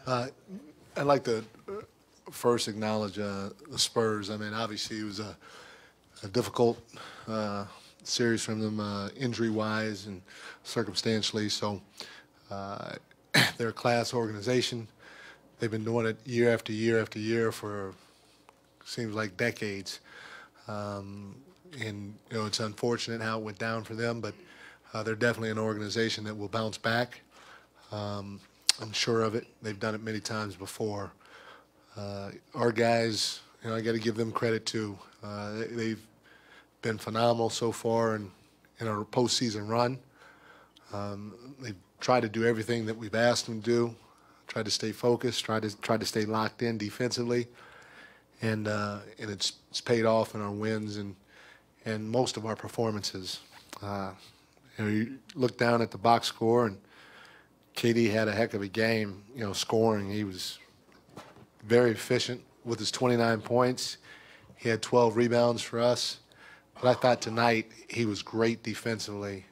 Uh, I'd like to first acknowledge the Spurs. I mean, obviously it was a difficult series from them injury-wise and circumstantially. So they're a class organization. They've been doing it year after year after year for seems like decades. And you know, it's unfortunate how it went down for them, but they're definitely an organization that will bounce back. I'm sure of it. They've done it many times before. Our guys, you know, I got to give them credit too. They've been phenomenal so far in our postseason run. They've tried to do everything that we've asked them to do. Tried to stay focused. Tried to stay locked in defensively, and it's paid off in our wins and most of our performances. You know, you look down at the box score, and KD had a heck of a game. You know, scoring. He was very efficient with his 29 points. He had 12 rebounds for us. But I thought tonight he was great defensively.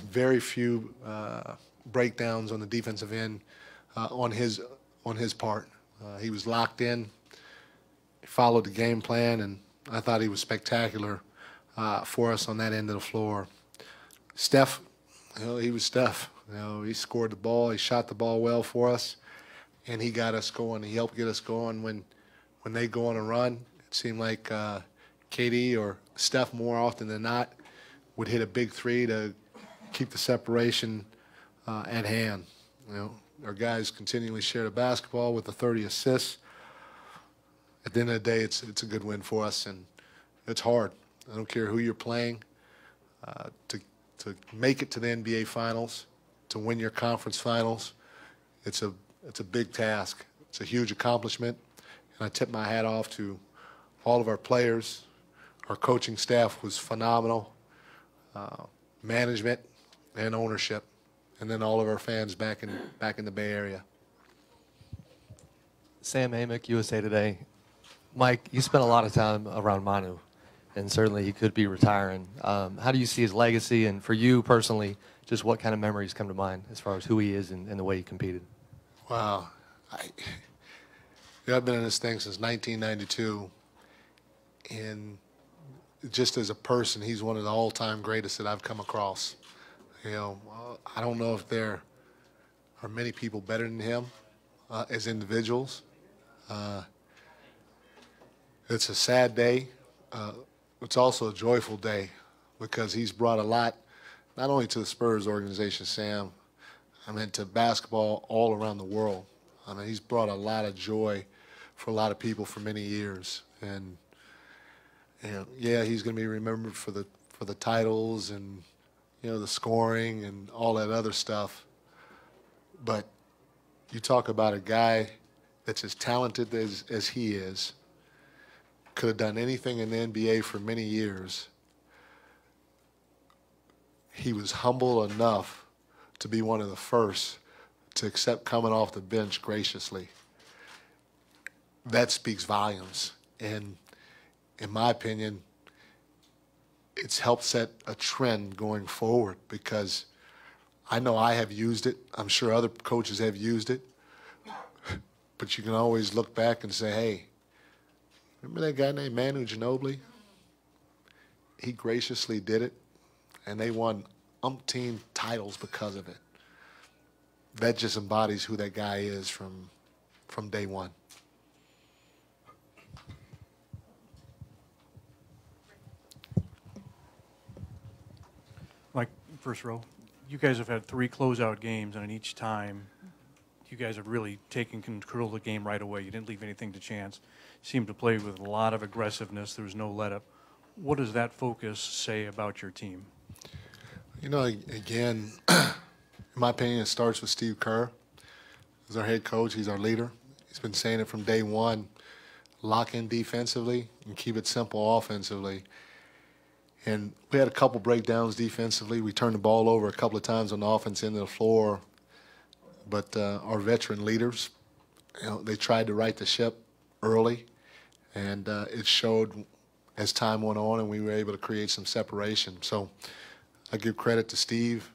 Very few breakdowns on the defensive end on his part. He was locked in. He followed the game plan, and I thought he was spectacular for us on that end of the floor. Steph, you know, he was Steph. You know, he scored the ball. He shot the ball well for us, and he got us going. He helped get us going when they go on a run. It seemed like KD or Steph more often than not would hit a big three to keep the separation at hand. You know, our guys continually share the basketball with the 30 assists. At the end of the day, it's a good win for us, and it's hard. I don't care who you're playing. To make it to the NBA Finals, to win your conference finals, it's a big task. It's a huge accomplishment, and I tip my hat off to all of our players. Our coaching staff was phenomenal, management and ownership, and then all of our fans back in the Bay Area. Sam Amick, USA Today. Mike, you spent a lot of time around Manu, and certainly he could be retiring. How do you see his legacy, and for you personally, just what kind of memories come to mind as far as who he is and the way he competed? Wow. I've been in this thing since 1992, and just as a person, he's one of the all-time greatest that I've come across. You know, I don't know if there are many people better than him as individuals. It's a sad day. It's also a joyful day because he's brought a lot, not only to the Spurs organization, Sam, I mean to basketball all around the world. I mean, he's brought a lot of joy for a lot of people for many years. And yeah, he's going to be remembered for the titles and, you know, the scoring and all that other stuff. But you talk about a guy that's as talented as he is, could have done anything in the NBA for many years. He was humble enough to be one of the first to accept coming off the bench graciously. That speaks volumes. And in my opinion, it's helped set a trend going forward because I know I have used it. I'm sure other coaches have used it. But you can always look back and say, hey, remember that guy named Manu Ginobili? He graciously did it, and they won umpteen titles because of it. That just embodies who that guy is from day one. Mike, first row. You guys have had 3 closeout games, and in each time, you guys have really taken control of the game right away. You didn't leave anything to chance. You seemed to play with a lot of aggressiveness. There was no let-up. What does that focus say about your team? You know, again, in my opinion, it starts with Steve Kerr. He's our head coach. He's our leader. He's been saying it from day one. Lock in defensively and keep it simple offensively. And we had a couple breakdowns defensively. We turned the ball over a couple of times on the offense end of the floor. But our veteran leaders, you know, they tried to right the ship early, and it showed as time went on, and we were able to create some separation. So I give credit to Steve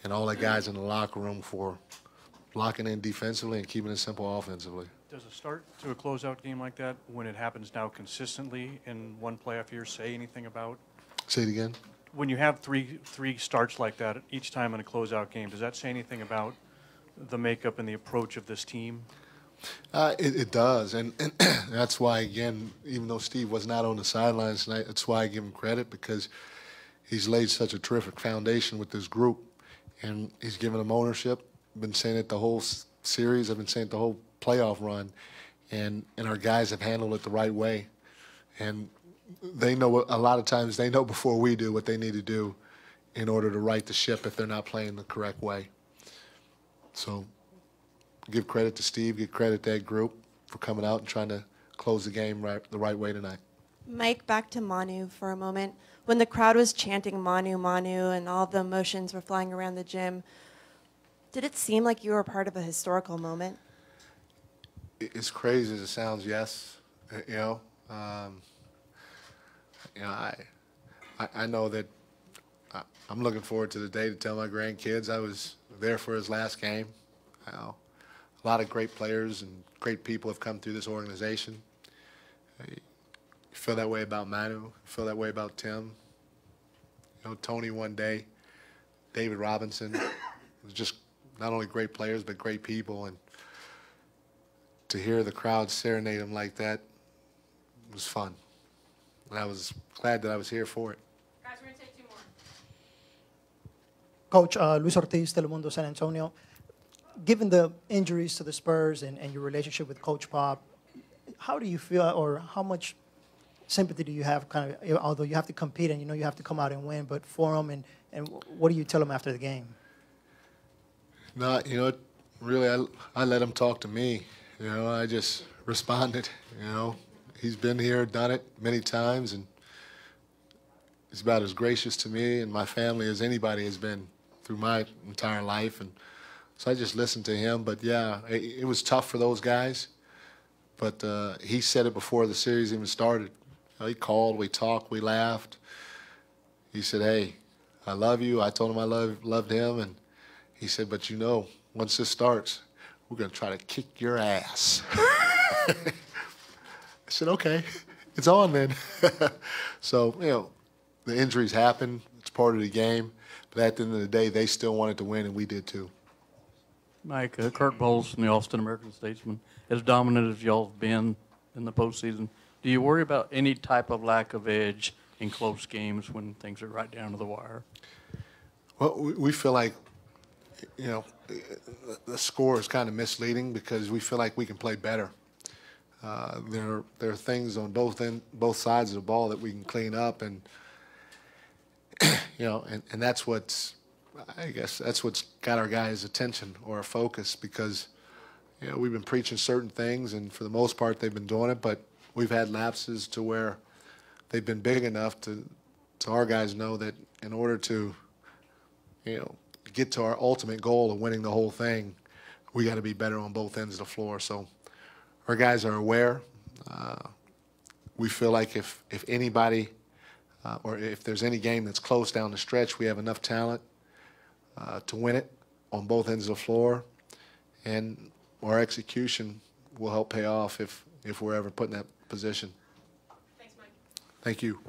and all the guys in the locker room for locking in defensively and keeping it simple offensively. Does a start to a closeout game like that, when it happens now consistently in one playoff year, say anything about? Say it again. When you have three starts like that each time in a closeout game, does that say anything about the makeup and the approach of this team? It does, and that's why, again, even though Steve was not on the sidelines tonight, that's why I give him credit, because he's laid such a terrific foundation with this group, and he's given them ownership. I've been saying it the whole series. I've been saying it the whole playoff run, and our guys have handled it the right way. And they know, a lot of times they know before we do what they need to do in order to right the ship if they're not playing the correct way. So give credit to Steve, give credit to that group for coming out and trying to close the game the right way tonight. Mike, back to Manu for a moment. When the crowd was chanting Manu, Manu, and all the emotions were flying around the gym, did it seem like you were part of a historical moment? As crazy as it sounds, yes. I know that I'm looking forward to the day to tell my grandkids I was there for his last game. A lot of great players and great people have come through this organization. You feel that way about Manu. You feel that way about Tim. Tony one day, David Robinson. It was just not only great players, but great people. And to hear the crowd serenade him like that was fun. And I was glad that I was here for it. Guys, we're going to take two more. Coach, Luis Ortiz, Telemundo, San Antonio. Given the injuries to the Spurs and your relationship with Coach Pop, how do you feel, or how much sympathy do you have, kind of, although you have to compete and you have to come out and win, but for him, and what do you tell him after the game? No, really, I let him talk to me. I just responded. He's been here, done it many times, and he's about as gracious to me and my family as anybody has been through my entire life. And so I just listened to him. But, yeah, it was tough for those guys. But he said it before the series even started. He called, we talked, we laughed. He said, hey, I love you. I told him I loved him. And he said, but once this starts, we're going to try to kick your ass. I said, okay, it's on then. So, the injuries happen. It's part of the game. But at the end of the day, they still wanted to win, and we did too. Mike, Kurt Bowles from the Austin American-Statesman, as dominant as y'all have been in the postseason, do you worry about any type of lack of edge in close games when things are right down to the wire? Well, we feel like, the score is kind of misleading because we feel like we can play better. There are things on both sides of the ball that we can clean up, and and that's what's, I guess that's what's got our guys' attention or our focus, because we've been preaching certain things, and for the most part they've been doing it, but we've had lapses to where they've been big enough to our guys know that in order to get to our ultimate goal of winning the whole thing, we got to be better on both ends of the floor. So our guys are aware. We feel like if anybody or if there's any game that's close down the stretch, we have enough talent to win it on both ends of the floor, and our execution will help pay off if we're ever put in that position. Thanks, Mike. Thank you.